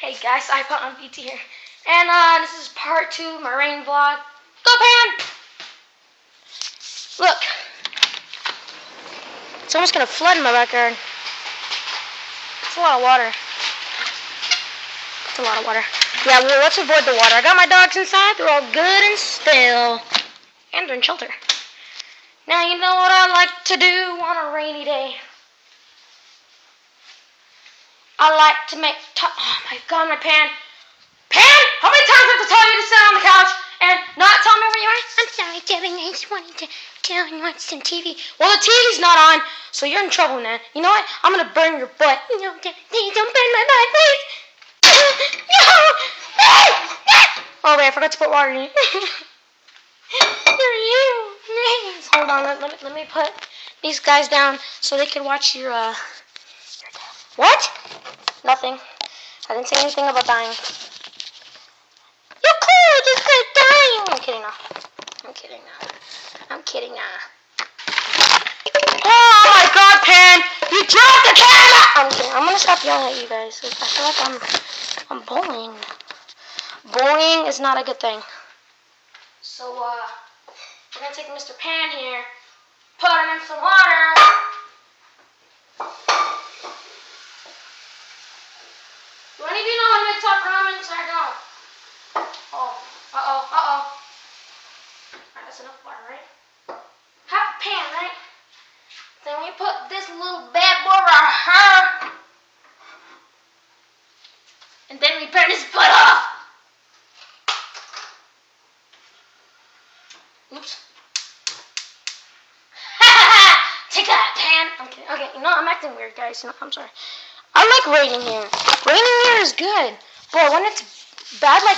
Hey guys, I put on VT here. And this is part 2 of my rain vlog. Go Pan! Look. It's almost gonna flood in my backyard. It's a lot of water. It's a lot of water. Yeah, well, let's avoid the water. I got my dogs inside. They're all good and still. And they're in shelter. Now, you know what I like to do on a rainy day? I like to make... oh, my God, my Pan. Pan! How many times do I have to tell you to sit on the couch and not tell me where you are? I'm sorry, Devin. I just wanted to tell you watch some TV. Well, the TV's not on, so you're in trouble, man. You know what? I'm going to burn your butt. No, Devin, please don't burn my butt, please. No! Oh, wait, I forgot to put water in it. You're you. Nice. Hold on, let me put these guys down so they can watch your death. What? Nothing. I didn't say anything about dying. You're cool, you could dying. I'm kidding now. I'm kidding now. Oh my God, Pan! You dropped the camera! I'm kidding. I'm gonna stop yelling at you guys. I feel like I'm bullying. Bullying is not a good thing. So, we're gonna take Mr. Pan here, put him in some water. Do any of you know how to make top ramen? Because I don't. Uh-oh. Alright, that's enough water, right? Hot pan, right? Then we put this little bad boy right here. And then we burn his butt off. Oops. Take that, Pan. Okay, you know, I'm acting weird, guys. You know, I'm sorry. I like raining here. Raining here is good. Boy, when it's bad like